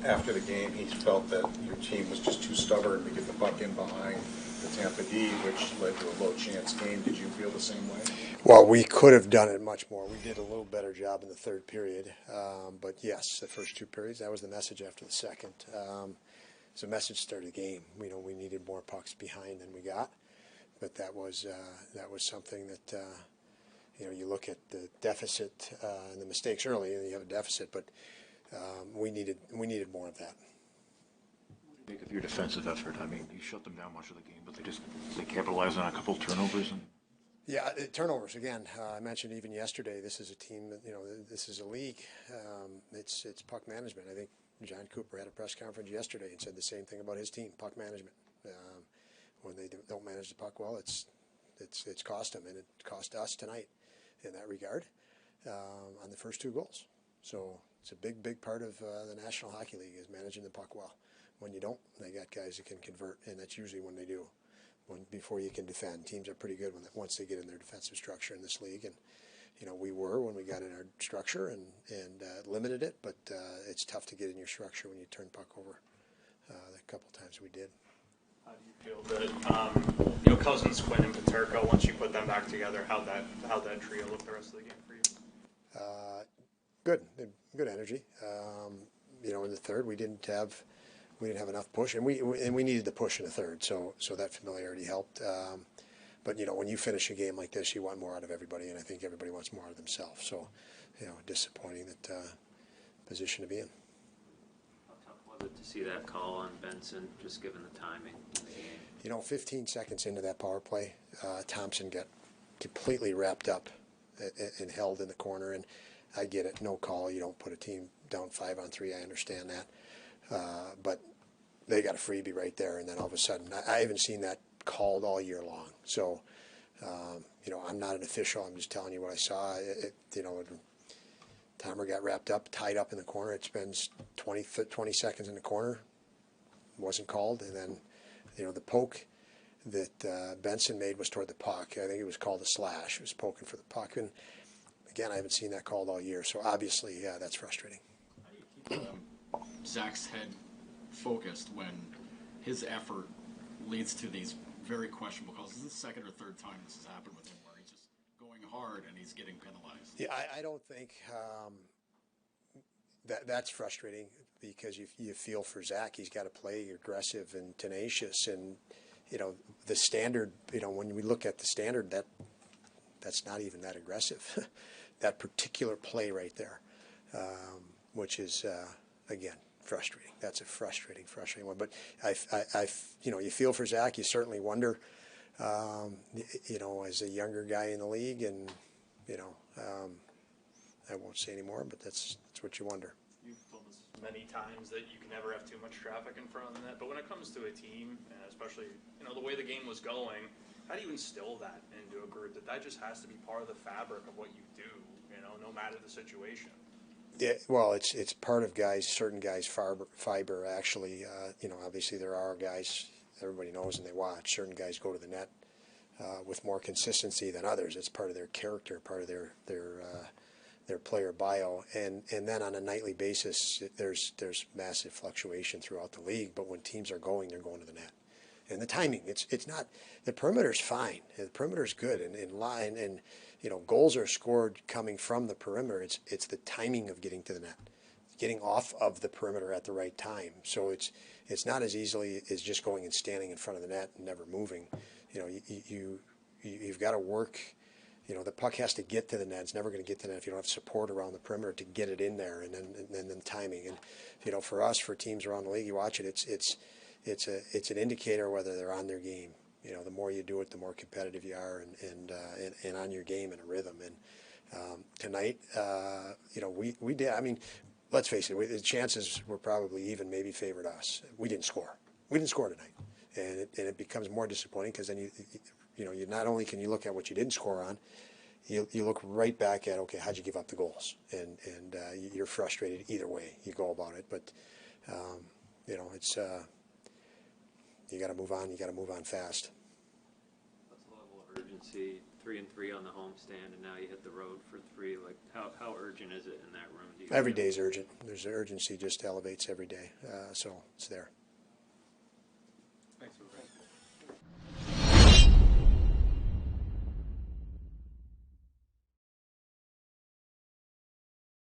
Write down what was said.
After the game, he felt that your team was just too stubborn to get the puck in behind the Tampa D, which led to a low-chance game. Did you feel the same way? Well, we could have done it much more. We did a little better job in the third period. But yes, the first two periods, that was the message after the second. It's a message to start the game. We needed more pucks behind than we got. But that was something that, you look at the deficit and the mistakes early, and you have a deficit, but we needed more of that. What do you make of your defensive effort? I mean, you shut them down much of the game, but they capitalized on a couple turnovers. Yeah, turnovers again. I mentioned even yesterday. This is a team that this is a league. It's puck management. I think John Cooper had a press conference yesterday and said the same thing about his team, puck management. When they don't manage the puck well, it's cost them, and it cost us tonight in that regard on the first two goals. So it's a big part of the National Hockey League is managing the puck well. When you don't, they got guys that can convert, and that's usually when they do. Before you can defend, teams are pretty good once they get in their defensive structure in this league, and we were when we got in our structure and limited it, but it's tough to get in your structure when you turn puck over. The couple times we did. How do you feel that Cousins, Quinn, and Peterka, once you put them back together, how'd that trio look the rest of the game for you? Good energy. In the third we didn't have enough push, and we needed the push in the third, so that familiarity helped. But when you finish a game like this, you want more out of everybody, and I think everybody wants more out of themselves. So, disappointing position to be in. How tough was it to see that call on Benson, just given the timing in the game? 15 seconds into that power play, Thompson got completely wrapped up and held in the corner, and I get it, no call. You don't put a team down 5-on-3. I understand that, but they got a freebie right there, and then all of a sudden, I haven't seen that called all year long. So, I'm not an official. I'm just telling you what I saw. Timer got wrapped up, tied up in the corner. It spends 20 seconds in the corner. Wasn't called, and then, the poke that Benson made was toward the puck. I think it was called a slash. It was poking for the puck, and again, I haven't seen that called all year. So obviously, yeah, that's frustrating. How do you keep Zach's head focused when his effort leads to these very questionable calls? This is the second or third time this has happened with him, where he's just going hard and he's getting penalized. Yeah, I don't think that's frustrating, because you feel for Zach. He's got to play aggressive and tenacious, and the standard. When we look at the standard, that's not even that aggressive. That particular play right there, which is again frustrating. That's a frustrating one. But you feel for Zach. You certainly wonder, as a younger guy in the league, and I won't say anymore, but that's what you wonder. You've told us many times that you can never have too much traffic in front of the net, but when it comes to a team, and especially the way the game was going, how do you instill that into a group that just has to be part of the fabric of what you do, no matter the situation? Yeah, well, it's part of certain guys' fiber actually. Obviously there are guys, everybody knows and they watch, certain guys go to the net with more consistency than others. It's part of their character, part of their player bio, and then on a nightly basis, there's massive fluctuation throughout the league. But when teams are going, they're going to the net. And the timing, it's not, the perimeter's fine. The perimeter's good, and in line, and goals are scored coming from the perimeter. It's the timing of getting to the net, getting off of the perimeter at the right time. So it's not as easily as just going and standing in front of the net and never moving. You've got to work. The puck has to get to the net. It's never going to get to the net if you don't have support around the perimeter to get it in there, and then timing. And for us, for teams around the league, you watch it. It's an indicator whether they're on their game. The more you do it, the more competitive you are, and on your game and a rhythm. And tonight, we did. I mean, let's face it. The chances were probably even, maybe favored us. We didn't score. We didn't score tonight, and it becomes more disappointing, because then you not only can you look at what you didn't score on, you look right back at, okay, how'd you give up the goals, and you're frustrated either way you go about it. But it's. You got to move on. You got to move on fast. What's the level of urgency 3-3 on the homestand, and now you hit the road for 3. Like, how urgent is it in that room? Do you Every feel? day is urgent. There's urgency just elevates every day, so it's there.